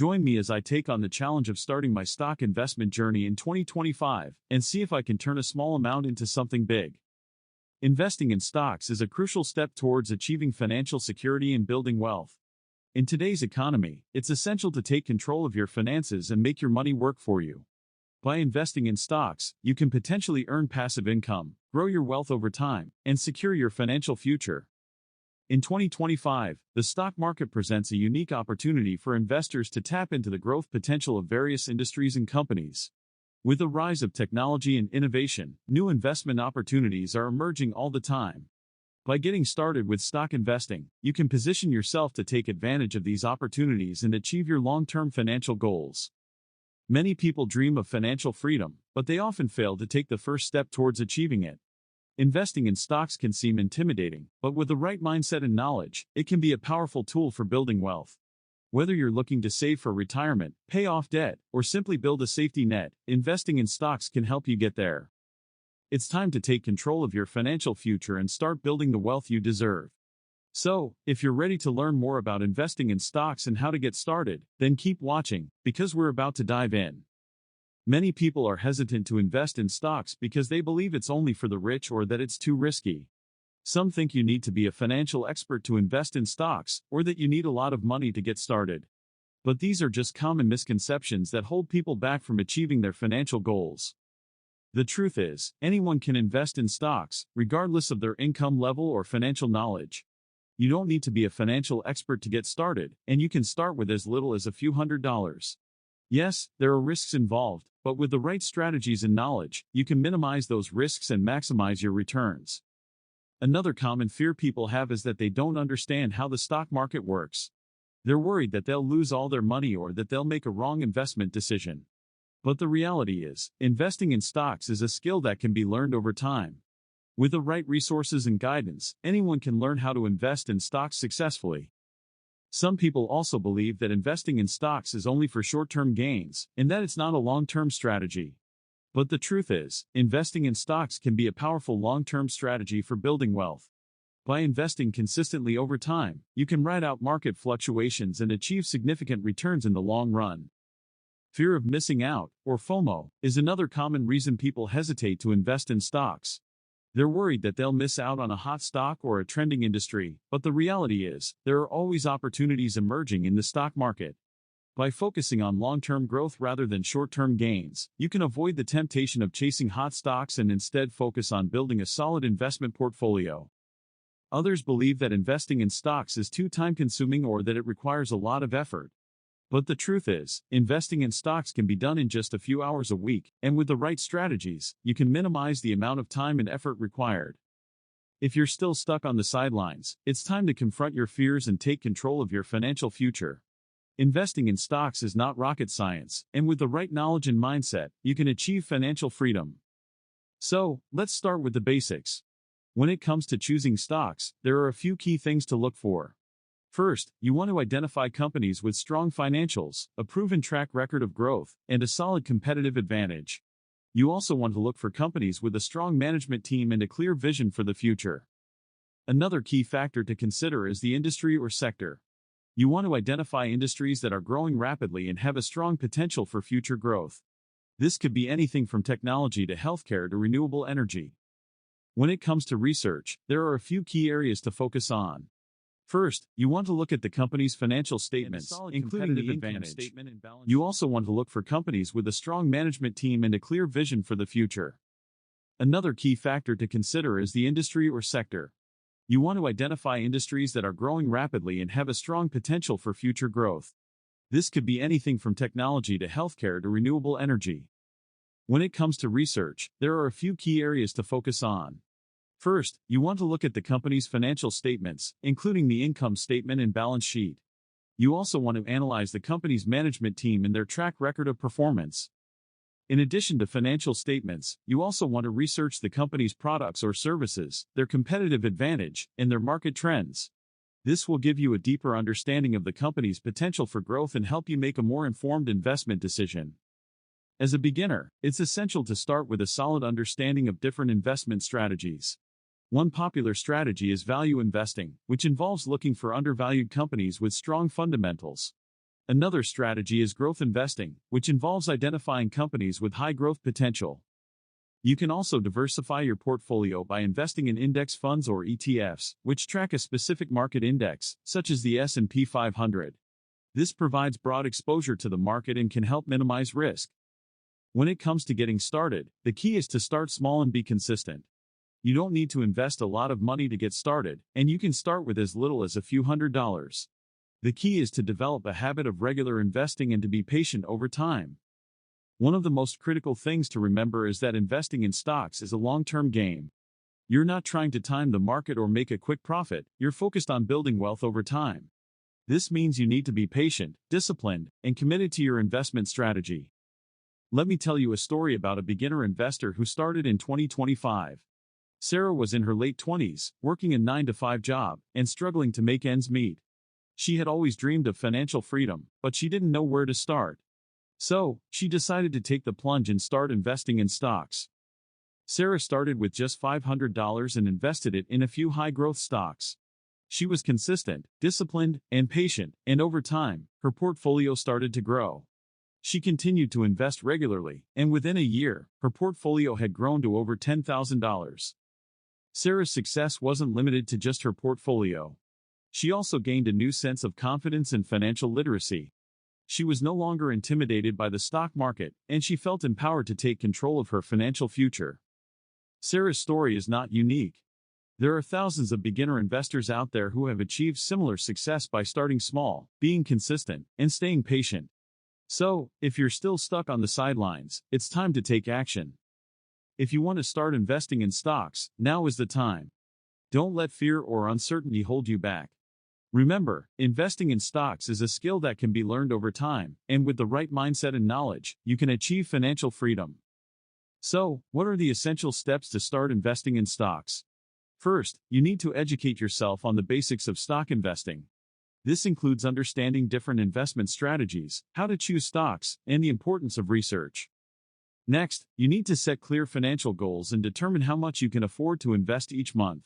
Join me as I take on the challenge of starting my stock investment journey in 2025 and see if I can turn a small amount into something big. Investing in stocks is a crucial step towards achieving financial security and building wealth. In today's economy, it's essential to take control of your finances and make your money work for you. By investing in stocks, you can potentially earn passive income, grow your wealth over time, and secure your financial future. In 2025, the stock market presents a unique opportunity for investors to tap into the growth potential of various industries and companies. With the rise of technology and innovation, new investment opportunities are emerging all the time. By getting started with stock investing, you can position yourself to take advantage of these opportunities and achieve your long-term financial goals. Many people dream of financial freedom, but they often fail to take the first step towards achieving it. Investing in stocks can seem intimidating, but with the right mindset and knowledge, it can be a powerful tool for building wealth. Whether you're looking to save for retirement, pay off debt, or simply build a safety net, investing in stocks can help you get there. It's time to take control of your financial future and start building the wealth you deserve. So, if you're ready to learn more about investing in stocks and how to get started, then keep watching, because we're about to dive in. Many people are hesitant to invest in stocks because they believe it's only for the rich or that it's too risky. Some think you need to be a financial expert to invest in stocks, or that you need a lot of money to get started. But these are just common misconceptions that hold people back from achieving their financial goals. The truth is, anyone can invest in stocks, regardless of their income level or financial knowledge. You don't need to be a financial expert to get started, and you can start with as little as a few $100s. Yes, there are risks involved, but with the right strategies and knowledge, you can minimize those risks and maximize your returns. Another common fear people have is that they don't understand how the stock market works. They're worried that they'll lose all their money or that they'll make a wrong investment decision. But the reality is, investing in stocks is a skill that can be learned over time. With the right resources and guidance, anyone can learn how to invest in stocks successfully. Some people also believe that investing in stocks is only for short-term gains, and that it's not a long-term strategy. But the truth is, investing in stocks can be a powerful long-term strategy for building wealth. By investing consistently over time, you can ride out market fluctuations and achieve significant returns in the long run. Fear of missing out, or FOMO, is another common reason people hesitate to invest in stocks. They're worried that they'll miss out on a hot stock or a trending industry, but the reality is, there are always opportunities emerging in the stock market. By focusing on long-term growth rather than short-term gains, you can avoid the temptation of chasing hot stocks and instead focus on building a solid investment portfolio. Others believe that investing in stocks is too time-consuming or that it requires a lot of effort. But the truth is, investing in stocks can be done in just a few hours a week, and with the right strategies, you can minimize the amount of time and effort required. If you're still stuck on the sidelines, it's time to confront your fears and take control of your financial future. Investing in stocks is not rocket science, and with the right knowledge and mindset, you can achieve financial freedom. So, let's start with the basics. When it comes to choosing stocks, there are a few key things to look for. First, you want to identify companies with strong financials, a proven track record of growth, and a solid competitive advantage. You also want to look for companies with a strong management team and a clear vision for the future. Another key factor to consider is the industry or sector. You want to identify industries that are growing rapidly and have a strong potential for future growth. This could be anything from technology to healthcare to renewable energy. When it comes to research, there are a few key areas to focus on. First, you want to look at the company's financial statements, including the income statement and balance sheet. You also want to look for companies with a strong management team and a clear vision for the future. Another key factor to consider is the industry or sector. You want to identify industries that are growing rapidly and have a strong potential for future growth. This could be anything from technology to healthcare to renewable energy. When it comes to research, there are a few key areas to focus on. First, you want to look at the company's financial statements, including the income statement and balance sheet. You also want to analyze the company's management team and their track record of performance. In addition to financial statements, you also want to research the company's products or services, their competitive advantage, and their market trends. This will give you a deeper understanding of the company's potential for growth and help you make a more informed investment decision. As a beginner, it's essential to start with a solid understanding of different investment strategies. One popular strategy is value investing, which involves looking for undervalued companies with strong fundamentals. Another strategy is growth investing, which involves identifying companies with high growth potential. You can also diversify your portfolio by investing in index funds or ETFs, which track a specific market index, such as the S&P 500. This provides broad exposure to the market and can help minimize risk. When it comes to getting started, the key is to start small and be consistent. You don't need to invest a lot of money to get started, and you can start with as little as a few $100s. The key is to develop a habit of regular investing and to be patient over time. One of the most critical things to remember is that investing in stocks is a long-term game. You're not trying to time the market or make a quick profit, you're focused on building wealth over time. This means you need to be patient, disciplined, and committed to your investment strategy. Let me tell you a story about a beginner investor who started in 2025. Sarah was in her late 20s, working a 9-to-5 job, and struggling to make ends meet. She had always dreamed of financial freedom, but she didn't know where to start. So, she decided to take the plunge and start investing in stocks. Sarah started with just $500 and invested it in a few high-growth stocks. She was consistent, disciplined, and patient, and over time, her portfolio started to grow. She continued to invest regularly, and within a year, her portfolio had grown to over $10,000. Sarah's success wasn't limited to just her portfolio. She also gained a new sense of confidence and financial literacy. She was no longer intimidated by the stock market, and she felt empowered to take control of her financial future. Sarah's story is not unique. There are thousands of beginner investors out there who have achieved similar success by starting small, being consistent, and staying patient. So, if you're still stuck on the sidelines, it's time to take action. If you want to start investing in stocks, now is the time. Don't let fear or uncertainty hold you back. Remember, investing in stocks is a skill that can be learned over time, and with the right mindset and knowledge, you can achieve financial freedom. So, what are the essential steps to start investing in stocks? First, you need to educate yourself on the basics of stock investing. This includes understanding different investment strategies, how to choose stocks, and the importance of research. Next, you need to set clear financial goals and determine how much you can afford to invest each month.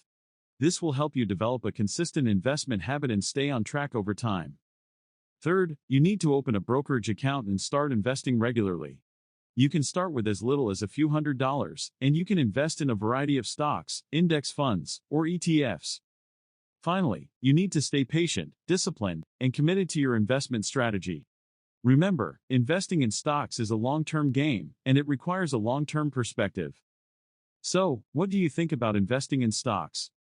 This will help you develop a consistent investment habit and stay on track over time. Third, you need to open a brokerage account and start investing regularly. You can start with as little as a few $100s, and you can invest in a variety of stocks, index funds, or ETFs. Finally, you need to stay patient, disciplined, and committed to your investment strategy. Remember, investing in stocks is a long-term game, and it requires a long-term perspective. So, what do you think about investing in stocks?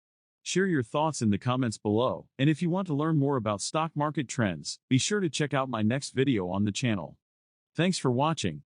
Share your thoughts in the comments below, and if you want to learn more about stock market trends, be sure to check out my next video on the channel. Thanks for watching.